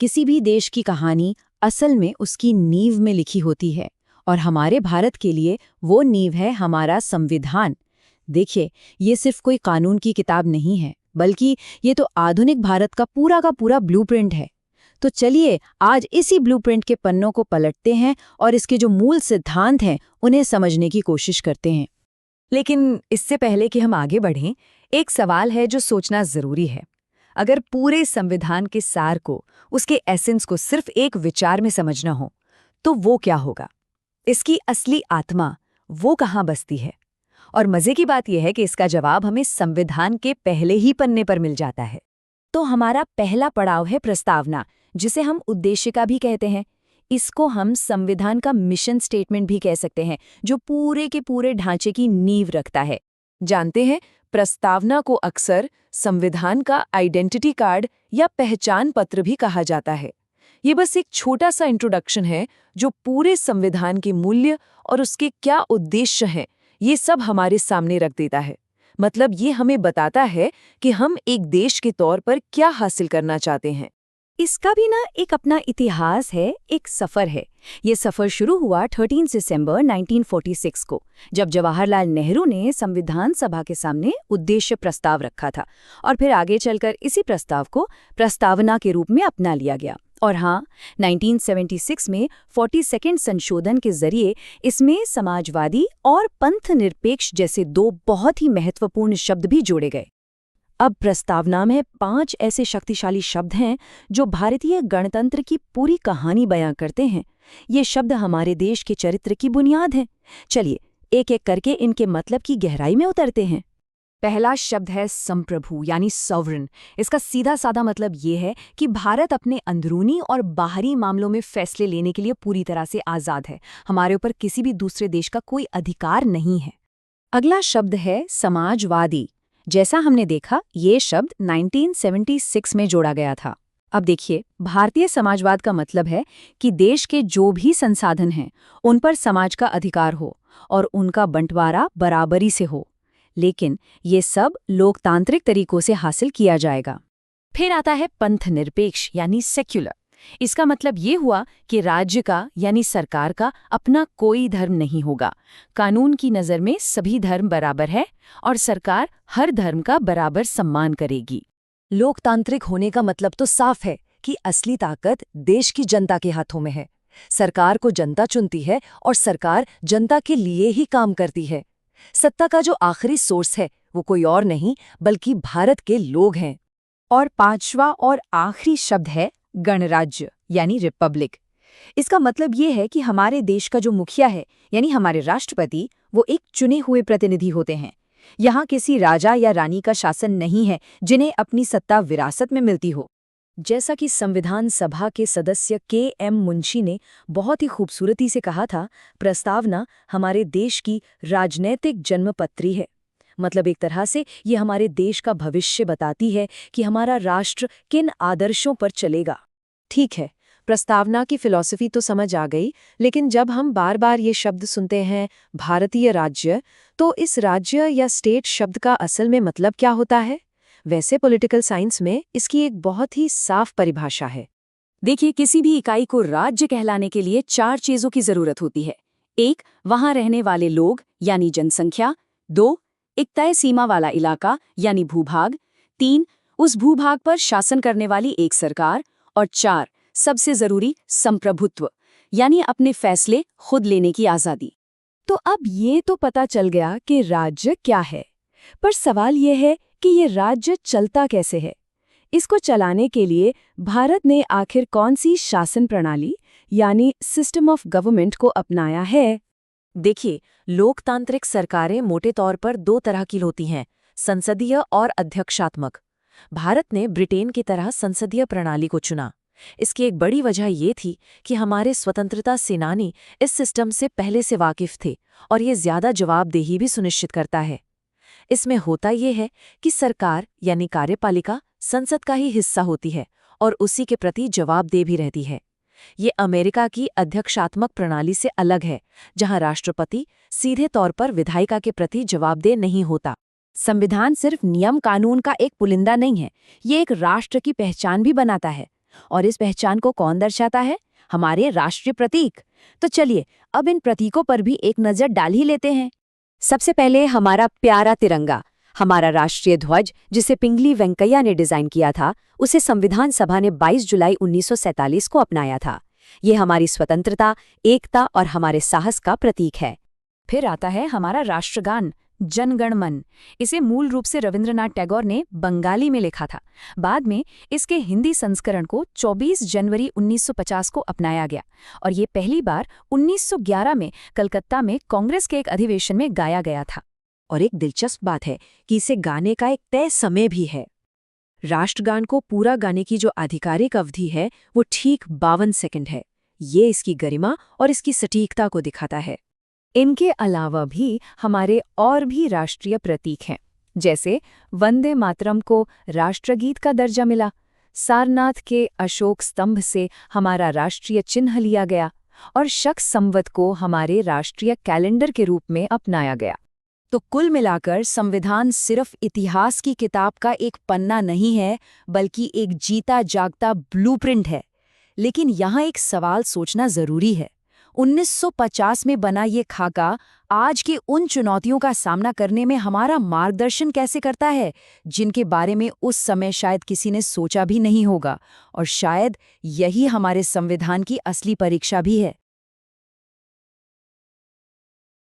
किसी भी देश की कहानी असल में उसकी नींव में लिखी होती है, और हमारे भारत के लिए वो नींव है हमारा संविधान। देखिए, ये सिर्फ कोई कानून की किताब नहीं है, बल्कि ये तो आधुनिक भारत का पूरा ब्लूप्रिंट है। तो चलिए आज इसी ब्लूप्रिंट के पन्नों को पलटते हैं और इसके जो मूल सिद्धांत हैं उन्हें समझने की कोशिश करते हैं। लेकिन इससे पहले कि हम आगे बढ़ें, एक सवाल है जो सोचना जरूरी है। अगर पूरे संविधान के सार को, उसके एसेंस को सिर्फ एक विचार में समझना हो, तो वो क्या होगा? इसकी असली आत्मा वो कहाँ बसती है? और मजे की बात यह है कि इसका जवाब हमें संविधान के पहले ही पन्ने पर मिल जाता है। तो हमारा पहला पड़ाव है प्रस्तावना, जिसे हम उद्देशिका भी कहते हैं। इसको हम संविधान का मिशन स्टेटमेंट भी कह सकते हैं, जो पूरे के पूरे ढांचे की नींव रखता है। जानते हैं, प्रस्तावना को अक्सर संविधान का आइडेंटिटी कार्ड या पहचान पत्र भी कहा जाता है। ये बस एक छोटा सा इंट्रोडक्शन है जो पूरे संविधान के मूल्य और उसके क्या उद्देश्य हैं, ये सब हमारे सामने रख देता है। मतलब ये हमें बताता है कि हम एक देश के तौर पर क्या हासिल करना चाहते हैं। इसका भी ना एक अपना इतिहास है, एक सफ़र है। ये सफ़र शुरू हुआ 13 दिसंबर 1946 को, जब जवाहरलाल नेहरू ने संविधान सभा के सामने उद्देश्य प्रस्ताव रखा था, और फिर आगे चलकर इसी प्रस्ताव को प्रस्तावना के रूप में अपना लिया गया। और हाँ, 1976 में 42nd संशोधन के जरिए इसमें समाजवादी और पंथ निरपेक्ष जैसे दो बहुत ही महत्वपूर्ण शब्द भी जोड़े गए। अब प्रस्तावना में 5 ऐसे शक्तिशाली शब्द हैं जो भारतीय गणतंत्र की पूरी कहानी बयां करते हैं। ये शब्द हमारे देश के चरित्र की बुनियाद हैं। चलिए एक एक करके इनके मतलब की गहराई में उतरते हैं। पहला शब्द है संप्रभु, यानी सॉवरन। इसका सीधा साधा मतलब ये है कि भारत अपने अंदरूनी और बाहरी मामलों में फैसले लेने के लिए पूरी तरह से आज़ाद है। हमारे ऊपर किसी भी दूसरे देश का कोई अधिकार नहीं है। अगला शब्द है समाजवादी। जैसा हमने देखा, ये शब्द 1976 में जोड़ा गया था। अब देखिए, भारतीय समाजवाद का मतलब है कि देश के जो भी संसाधन हैं उन पर समाज का अधिकार हो और उनका बंटवारा बराबरी से हो, लेकिन ये सब लोकतांत्रिक तरीकों से हासिल किया जाएगा। फिर आता है पंथ निरपेक्ष, यानी सेक्युलर। इसका मतलब ये हुआ कि राज्य का यानी सरकार का अपना कोई धर्म नहीं होगा। कानून की नज़र में सभी धर्म बराबर है और सरकार हर धर्म का बराबर सम्मान करेगी। लोकतांत्रिक होने का मतलब तो साफ है कि असली ताकत देश की जनता के हाथों में है। सरकार को जनता चुनती है और सरकार जनता के लिए ही काम करती है। सत्ता का जो आखिरी सोर्स है वो कोई और नहीं बल्कि भारत के लोग हैं। और पांचवा और आखिरी शब्द है गणराज्य, यानी रिपब्लिक। इसका मतलब ये है कि हमारे देश का जो मुखिया है, यानी हमारे राष्ट्रपति, वो एक चुने हुए प्रतिनिधि होते हैं। यहाँ किसी राजा या रानी का शासन नहीं है जिन्हें अपनी सत्ता विरासत में मिलती हो। जैसा कि संविधान सभा के सदस्य के.एम. मुंशी ने बहुत ही खूबसूरती से कहा था, प्रस्तावना हमारे देश की राजनैतिक जन्मपत्री है। मतलब एक तरह से ये हमारे देश का भविष्य बताती है कि हमारा राष्ट्र किन आदर्शों पर चलेगा। ठीक है, प्रस्तावना की फिलॉसफी तो समझ आ गई, लेकिन जब हम बार बार ये शब्द सुनते हैं भारतीय राज्य, तो इस राज्य या स्टेट शब्द का असल में मतलब क्या होता है? वैसे पॉलिटिकल साइंस में इसकी एक बहुत ही साफ परिभाषा है। देखिए, किसी भी इकाई को राज्य कहलाने के लिए 4 चीजों की जरूरत होती है। 1, वहां रहने वाले लोग यानी जनसंख्या। 2, एक तय सीमा वाला इलाका यानी भूभाग। 3, उस भूभाग पर शासन करने वाली एक सरकार। और 4, सबसे जरूरी, संप्रभुत्व, यानी अपने फैसले खुद लेने की आजादी। तो अब ये तो पता चल गया कि राज्य क्या है, पर सवाल ये है कि ये राज्य चलता कैसे है। इसको चलाने के लिए भारत ने आखिर कौन सी शासन प्रणाली यानी सिस्टम ऑफ गवर्नमेंट को अपनाया है? देखिए, लोकतांत्रिक सरकारें मोटे तौर पर 2 तरह की होती हैं, संसदीय और अध्यक्षात्मक। भारत ने ब्रिटेन की तरह संसदीय प्रणाली को चुना। इसकी एक बड़ी वजह ये थी कि हमारे स्वतंत्रता सेनानी इस सिस्टम से पहले से वाकिफ थे और ये ज्यादा जवाबदेही भी सुनिश्चित करता है। इसमें होता ये है कि सरकार यानी कार्यपालिका संसद का ही हिस्सा होती है और उसी के प्रति जवाबदेह भी रहती है। ये अमेरिका की अध्यक्षात्मक प्रणाली से अलग है, जहां राष्ट्रपति सीधे तौर पर विधायिका के प्रति जवाबदेह नहीं होता। संविधान सिर्फ नियम कानून का एक पुलिंदा नहीं है, ये एक राष्ट्र की पहचान भी बनाता है। और इस पहचान को कौन दर्शाता है? हमारे राष्ट्रीय प्रतीक। तो चलिए अब इन प्रतीकों पर भी एक नजर डाल ही लेते हैं। सबसे पहले हमारा प्यारा तिरंगा, हमारा राष्ट्रीय ध्वज जिसे पिंगली वेंकैया ने डिजाइन किया था, उसे संविधान सभा ने 22 जुलाई 1947 को अपनाया था। ये हमारी स्वतंत्रता, एकता और हमारे साहस का प्रतीक है। फिर आता है हमारा राष्ट्रगान जन गण मन। इसे मूल रूप से रविंद्रनाथ टैगोर ने बंगाली में लिखा था। बाद में इसके हिंदी संस्करण को 24 जनवरी 1950 को अपनाया गया और ये पहली बार 1911 में कलकत्ता में कांग्रेस के एक अधिवेशन में गाया गया था। और एक दिलचस्प बात है कि इसे गाने का एक तय समय भी है। राष्ट्रगान को पूरा गाने की जो आधिकारिक अवधि है वो ठीक 52 सेकंड है। ये इसकी गरिमा और इसकी सटीकता को दिखाता है। इनके अलावा भी हमारे और भी राष्ट्रीय प्रतीक हैं, जैसे वंदे मातरम को राष्ट्रगीत का दर्जा मिला, सारनाथ के अशोक स्तंभ से हमारा राष्ट्रीय चिन्ह लिया गया और शक संवत को हमारे राष्ट्रीय कैलेंडर के रूप में अपनाया गया। तो कुल मिलाकर संविधान सिर्फ इतिहास की किताब का एक पन्ना नहीं है, बल्कि एक जीता जागता ब्लूप्रिंट है। लेकिन यहाँ एक सवाल सोचना जरूरी है। 1950 में बना ये खाका आज के उन चुनौतियों का सामना करने में हमारा मार्गदर्शन कैसे करता है, जिनके बारे में उस समय शायद किसी ने सोचा भी नहीं होगा। और शायद यही हमारे संविधान की असली परीक्षा भी है।